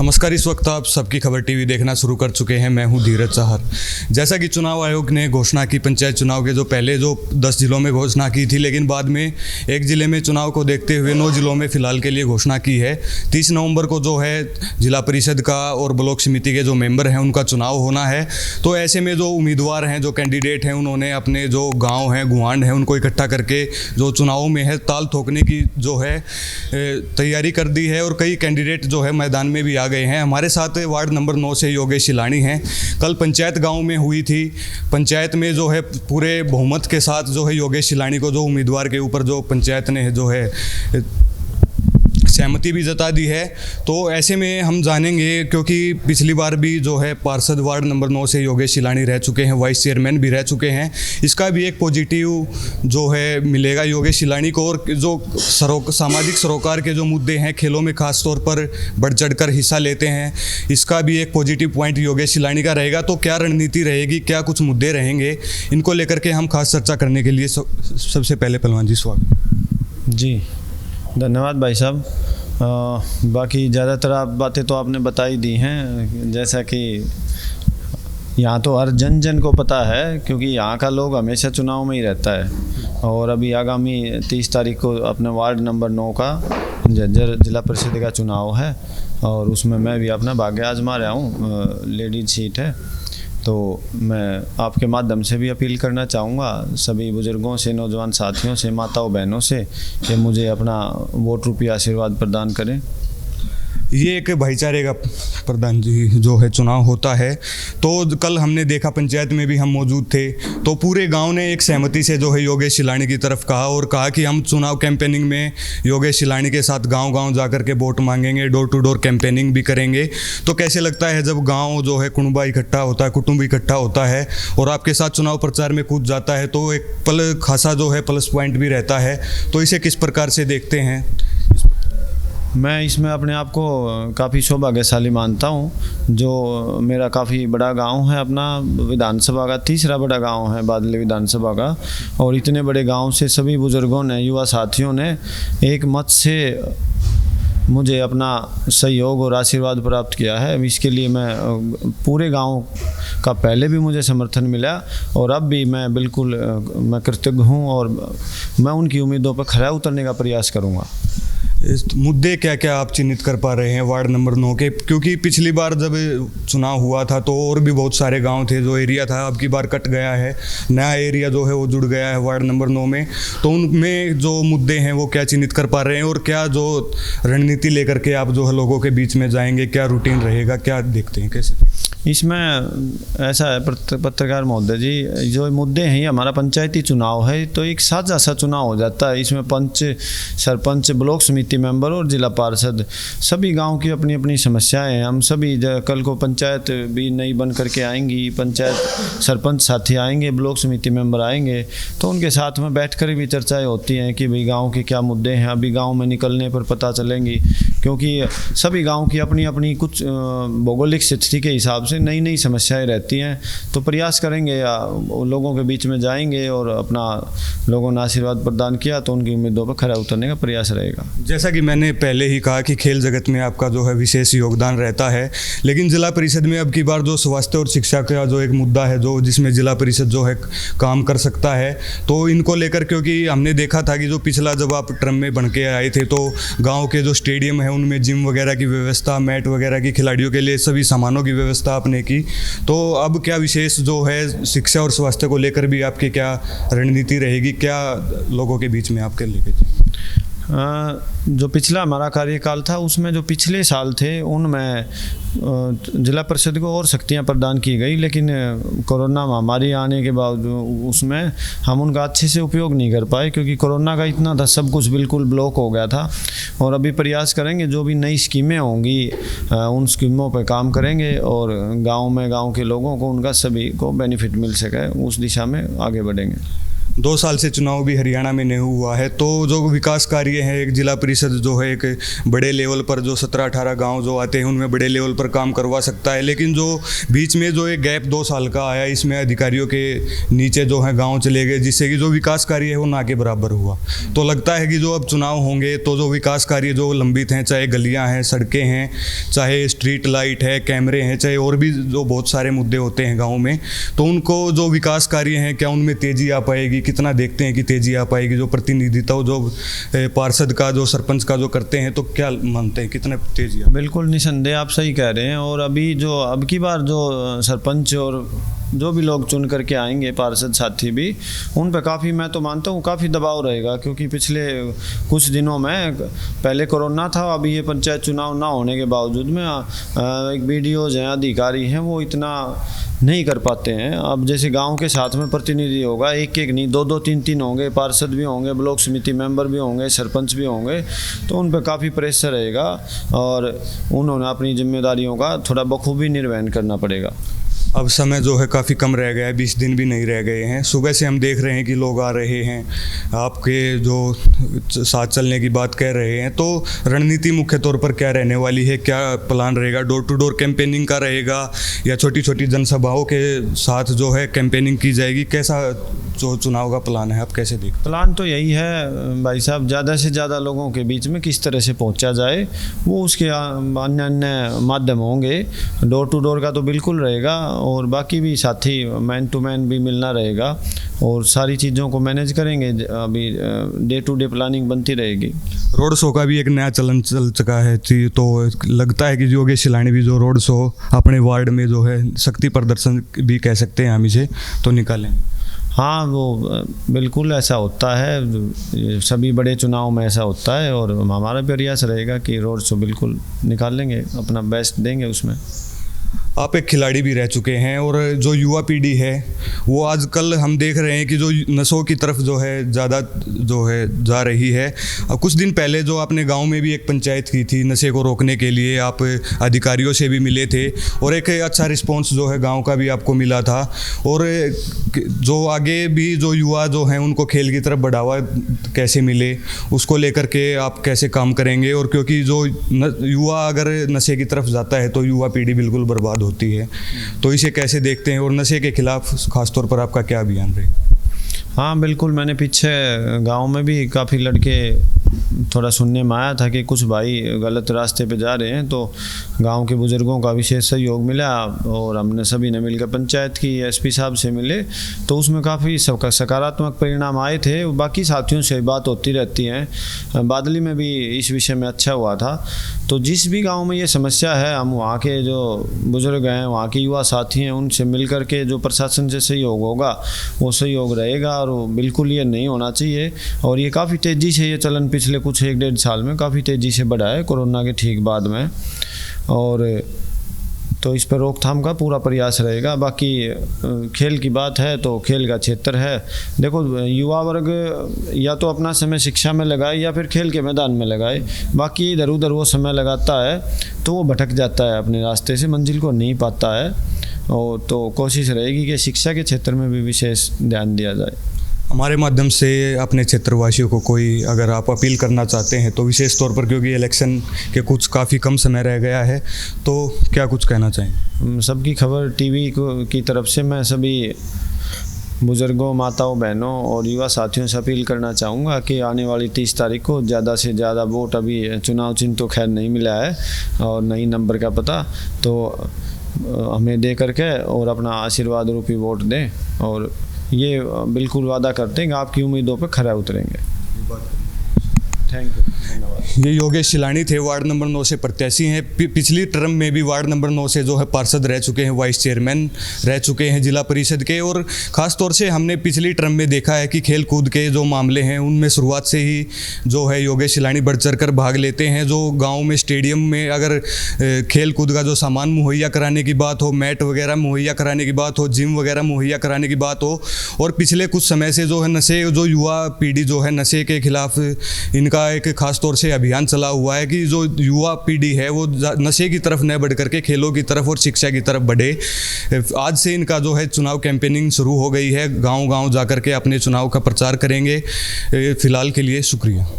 नमस्कार। इस वक्त आप सबकी खबर टीवी देखना शुरू कर चुके हैं। मैं हूं धीरज चाहर। जैसा कि चुनाव आयोग ने घोषणा की पंचायत चुनाव के पहले 10 जिलों में घोषणा की थी, लेकिन बाद में एक ज़िले में चुनाव को देखते हुए 9 जिलों में फ़िलहाल के लिए घोषणा की है। 30 नवंबर को जिला परिषद का और ब्लॉक समिति के मेंबर हैं उनका चुनाव होना है। तो ऐसे में उम्मीदवार हैं, कैंडिडेट हैं, उन्होंने अपने गाँव हैं, गुआंढ हैं, उनको इकट्ठा करके चुनाव में है ताल ठोकने की तैयारी कर दी है। और कई कैंडिडेट मैदान में भी आ गए हैं। हमारे साथ वार्ड नंबर 9 से योगेश शिलानी हैं। कल पंचायत गांव में हुई थी। पंचायत में पूरे बहुमत के साथ योगेश शिलानी को उम्मीदवार के ऊपर पंचायत ने सहमति भी जता दी है। तो ऐसे में हम जानेंगे, क्योंकि पिछली बार भी पार्षद वार्ड नंबर 9 से योगेश शिलानी रह चुके हैं, वाइस चेयरमैन भी रह चुके हैं। इसका भी एक पॉजिटिव मिलेगा योगेश शिलानी को। और सामाजिक सरोकार के मुद्दे हैं, खेलों में खास तौर पर बढ़ चढ़कर हिस्सा लेते हैं, इसका भी एक पॉजिटिव पॉइंट योगेश शिलानी का रहेगा। तो क्या रणनीति रहेगी, क्या कुछ मुद्दे रहेंगे, इनको लेकर के हम खास चर्चा करने के लिए सबसे पहले पहलवान जी स्वागत। जी धन्यवाद भाई साहब। बाकी ज़्यादातर आप बातें तो आपने बताई दी हैं। जैसा कि यहाँ तो हर जन को पता है, क्योंकि यहाँ का लोग हमेशा चुनाव में ही रहता है। और अभी आगामी 30 तारीख को अपने वार्ड नंबर 9 का झज्जर जिला परिषद का चुनाव है, और उसमें मैं भी अपना भाग्य आजमा रहा हूँ। लेडीज सीट है, तो मैं आपके माध्यम से भी अपील करना चाहूँगा सभी बुज़ुर्गों से, नौजवान साथियों से, माताओं बहनों से कि मुझे अपना वोट रूपी आशीर्वाद प्रदान करें। ये एक भाईचारे का प्रधान जी चुनाव होता है। तो कल हमने देखा, पंचायत में भी हम मौजूद थे, तो पूरे गांव ने एक सहमति से योगेश शिलानी की तरफ कहा और कहा कि हम चुनाव कैंपेनिंग में योगेश शिलानी के साथ गांव-गांव जाकर के वोट मांगेंगे, डोर टू डोर कैंपेनिंग भी करेंगे। तो कैसे लगता है जब गाँव कुटुंब इकट्ठा होता है और आपके साथ चुनाव प्रचार में कूद जाता है, तो एक खासा प्लस पॉइंट भी रहता है। तो इसे किस प्रकार से देखते हैं? मैं इसमें अपने आप को काफ़ी सौभाग्यशाली मानता हूँ। जो मेरा काफ़ी बड़ा गांव है, अपना विधानसभा का तीसरा बड़ा गांव है बादली विधानसभा का, और इतने बड़े गांव से सभी बुज़ुर्गों ने, युवा साथियों ने एक मत से मुझे अपना सहयोग और आशीर्वाद प्राप्त किया है। इसके लिए मैं पूरे गांव का पहले भी मुझे समर्थन मिला, और अब भी मैं बिल्कुल कृतज्ञ हूँ, और मैं उनकी उम्मीदों पर खरा उतरने का प्रयास करूँगा। मुद्दे क्या क्या आप चिन्हित कर पा रहे हैं वार्ड नंबर 9 के? क्योंकि पिछली बार जब चुनाव हुआ था तो और भी बहुत सारे गांव थे, एरिया था, अब की बार कट गया है, नया एरिया वो जुड़ गया है वार्ड नंबर 9 में। तो उनमें मुद्दे हैं वो क्या चिन्हित कर पा रहे हैं, और क्या रणनीति लेकर के आप लोगों के बीच में जाएंगे, क्या रूटीन रहेगा, क्या देखते हैं, कैसे? इसमें ऐसा है पत्रकार महोदय जी, जो मुद्दे हैं, हमारा पंचायती चुनाव है, तो एक साझा सा चुनाव हो जाता है। इसमें पंच, सरपंच, ब्लॉक समिति मेंबर और जिला पार्षद, सभी गांव की अपनी अपनी समस्याएं हैं। हम सभी कल को पंचायत भी नई बन करके आएंगी, पंचायत सरपंच साथी आएंगे, ब्लॉक समिति मेंबर आएंगे, तो उनके साथ में बैठकर भी चर्चाएँ होती हैं कि भाई गाँव के क्या मुद्दे हैं। अभी गाँव में निकलने पर पता चलेंगी, क्योंकि सभी गाँव की अपनी अपनी कुछ भौगोलिक स्थिति के हिसाब से नई नई समस्याएं रहती हैं। तो प्रयास करेंगे या लोगों के बीच में जाएंगे, और अपना लोगों ने आशीर्वाद प्रदान किया तो उनकी उम्मीदों पर खरा उतरने का प्रयास रहेगा। जैसा कि मैंने पहले ही कहा कि खेल जगत में आपका विशेष योगदान रहता है, लेकिन जिला परिषद में अब की बार स्वास्थ्य और शिक्षा का एक मुद्दा है जिसमें जिला परिषद काम कर सकता है। तो इनको लेकर, क्योंकि हमने देखा था कि पिछला जब आप टर्म में बन के आए थे, तो गाँव के स्टेडियम है उनमें जिम वगैरह की व्यवस्था, मैट वगैरह की, खिलाड़ियों के लिए सभी सामानों की व्यवस्था आपने की। तो अब क्या विशेष शिक्षा और स्वास्थ्य को लेकर भी आपकी क्या रणनीति रहेगी, क्या लोगों के बीच में आपके लेके जाएंगे? जो पिछला हमारा कार्यकाल था, उसमें जो पिछले साल थे उनमें जिला परिषद को और शक्तियां प्रदान की गई, लेकिन कोरोना महामारी आने के बाद उसमें हम उनका अच्छे से उपयोग नहीं कर पाए, क्योंकि कोरोना का इतना था, सब कुछ बिल्कुल ब्लॉक हो गया था। और अभी प्रयास करेंगे, जो भी नई स्कीमें होंगी उन स्कीमों पर काम करेंगे, और गाँव के लोगों को, उनका सभी को बेनिफिट मिल सके, उस दिशा में आगे बढ़ेंगे। 2 साल से चुनाव भी हरियाणा में नहीं हुआ है, तो जो विकास कार्य हैं, एक जिला परिषद जो है एक बड़े लेवल पर जो 17-18 गांव जो आते हैं उनमें बड़े लेवल पर काम करवा सकता है, लेकिन जो बीच में जो एक गैप 2 साल का आया, इसमें अधिकारियों के नीचे जो है गांव चले गए, जिससे कि जो विकास कार्य है वो ना के बराबर हुआ। तो लगता है कि जो अब चुनाव होंगे तो जो विकास कार्य जो लंबित हैं, चाहे गलियाँ हैं, सड़कें हैं, चाहे स्ट्रीट लाइट है, कैमरे हैं, चाहे और भी जो बहुत सारे मुद्दे होते हैं गाँव में, तो उनको जो विकास कार्य हैं क्या उनमें तेज़ी आ पाएगी, कितना देखते हैं कि तेजी आ पाएगी? जो प्रतिनिधित्व जो पार्षद का जो सरपंच का जो करते हैं, तो क्या मानते हैं कितने तेजी? बिल्कुल निसंदेह आप सही कह रहे हैं। और अभी जो अब की बार जो सरपंच और जो भी लोग चुन करके आएंगे, पार्षद साथी भी, उन पर काफ़ी, मैं तो मानता हूँ काफ़ी दबाव रहेगा, क्योंकि पिछले कुछ दिनों में पहले कोरोना था, अभी ये पंचायत चुनाव ना होने के बावजूद में एक BDOs हैं, अधिकारी हैं, वो इतना नहीं कर पाते हैं। अब जैसे गांव के साथ में प्रतिनिधि होगा, एक एक नहीं 2-2 3-3 होंगे, पार्षद भी होंगे, ब्लॉक समिति मेंबर भी होंगे, सरपंच भी होंगे, तो उन पर काफ़ी प्रेशर रहेगा और उन्होंने अपनी जिम्मेदारियों का थोड़ा बखूबी निर्वहन करना पड़ेगा। अब समय जो है काफ़ी कम रह गया है, 20 दिन भी नहीं रह गए हैं। सुबह से हम देख रहे हैं कि लोग आ रहे हैं, आपके जो साथ चलने की बात कह रहे हैं, तो रणनीति मुख्य तौर पर क्या रहने वाली है? क्या प्लान रहेगा? डोर टू डोर कैंपेनिंग का रहेगा या छोटी छोटी जनसभाओं के साथ जो है कैंपेनिंग की जाएगी? कैसा जो चुनाव का प्लान है, आप कैसे देखते? प्लान तो यही है भाई साहब, ज़्यादा से ज़्यादा लोगों के बीच में किस तरह से पहुंचा जाए, वो उसके अन्य अन्य माध्यम होंगे। डोर टू डोर का तो बिल्कुल रहेगा, और बाकी भी साथी मैन टू मैन भी मिलना रहेगा, और सारी चीज़ों को मैनेज करेंगे। अभी डे टू डे प्लानिंग बनती रहेगी। रोड शो का भी एक नया चलन चल चुका है, तो लगता है कि योगेश शिलानी भी जो रोड शो अपने वार्ड में जो है शक्ति प्रदर्शन भी कह सकते हैं हम इसे, तो निकालें। हाँ, वो बिल्कुल ऐसा होता है, सभी बड़े चुनाव में ऐसा होता है, और हमारा प्रयास रहेगा कि रोड शो बिल्कुल निकाल लेंगे, अपना बेस्ट देंगे उसमें। आप एक खिलाड़ी भी रह चुके हैं, और जो युवा पीढ़ी है वो आजकल हम देख रहे हैं कि जो नशों की तरफ जो है ज़्यादा जो है जा रही है। कुछ दिन पहले जो आपने गांव में भी एक पंचायत की थी नशे को रोकने के लिए, आप अधिकारियों से भी मिले थे और एक अच्छा रिस्पांस जो है गांव का भी आपको मिला था। और जो आगे भी जो युवा जो हैं उनको खेल की तरफ बढ़ावा कैसे मिले, उसको लेकर के आप कैसे काम करेंगे? और क्योंकि जो युवा अगर नशे की तरफ जाता है तो युवा पीढ़ी बिल्कुल बर्बाद होती है, तो इसे कैसे देखते हैं और नशे के खिलाफ खासतौर पर आपका क्या अभियान रहे? हाँ बिल्कुल, मैंने पीछे गांव में भी काफ़ी लड़के थोड़ा सुनने में आया था कि कुछ भाई गलत रास्ते पे जा रहे हैं, तो गांव के बुज़ुर्गों का विशेष सहयोग मिला और हमने सभी ने मिलकर पंचायत की SP साहब से मिले, तो उसमें काफ़ी सकारात्मक परिणाम आए थे। बाकी साथियों से बात होती रहती है, बादली में भी इस विषय में अच्छा हुआ था। तो जिस भी गांव में ये समस्या है, हम वहाँ के जो बुज़ुर्ग हैं, वहाँ के युवा साथी हैं, उनसे मिल कर के जो प्रशासन से सहयोग होगा वो सहयोग रहेगा, और बिल्कुल ये नहीं होना चाहिए। और ये काफ़ी तेज़ी से ये चलन पिछले कुछ 1-1.5 साल में काफ़ी तेज़ी से बढ़ा है, कोरोना के ठीक बाद में, और तो इस पर रोकथाम का पूरा प्रयास रहेगा। बाकी खेल की बात है तो खेल का क्षेत्र है, देखो युवा वर्ग या तो अपना समय शिक्षा में लगाए या फिर खेल के मैदान में लगाए, बाकी इधर उधर वो समय लगाता है तो वो भटक जाता है, अपने रास्ते से मंजिल को नहीं पाता है। और तो कोशिश रहेगी कि शिक्षा के क्षेत्र में भी विशेष ध्यान दिया जाए। हमारे माध्यम से अपने क्षेत्रवासियों को कोई अगर आप अपील करना चाहते हैं तो विशेष तौर पर, क्योंकि इलेक्शन के कुछ काफ़ी कम समय रह गया है, तो क्या कुछ कहना चाहेंगे? सबकी खबर TV की तरफ से मैं सभी बुज़ुर्गों, माताओं, बहनों और युवा साथियों से अपील करना चाहूँगा कि आने वाली 30 तारीख को ज़्यादा से ज़्यादा वोट, अभी चुनाव चिन्ह तो खैर नहीं मिला है और नई नंबर का पता, तो हमें दे करके और अपना आशीर्वाद रूपी वोट दें, और ये बिल्कुल वादा करते हैं कि आपकी उम्मीदों पर खरा उतरेंगे। थैंक यू, धन्यवाद। ये योगेश शिलानी थे, वार्ड नंबर 9 से प्रत्याशी हैं। पिछली टर्म में भी वार्ड नंबर 9 से जो है पार्षद रह चुके हैं, वाइस चेयरमैन रह चुके हैं जिला परिषद के। और ख़ास तौर से हमने पिछली टर्म में देखा है कि खेल कूद के जो मामले हैं उनमें शुरुआत से ही जो है योगेश शिलानी बढ़ चढ़ कर भाग लेते हैं। जो गाँव में स्टेडियम में अगर खेल कूद का जो सामान मुहैया कराने की बात हो, मैट वगैरह मुहैया कराने की बात हो, जिम वगैरह मुहैया कराने की बात हो, और पिछले कुछ समय से जो है नशे, जो युवा पीढ़ी जो है नशे के खिलाफ इनका एक खास तौर तौर से अभियान चला हुआ है कि जो युवा पीढ़ी है वो नशे की तरफ न बढ़ करके खेलों की तरफ और शिक्षा की तरफ बढ़े। आज से इनका जो है चुनाव कैंपेनिंग शुरू हो गई है, गांव-गांव जाकर के अपने चुनाव का प्रचार करेंगे। फिलहाल के लिए शुक्रिया।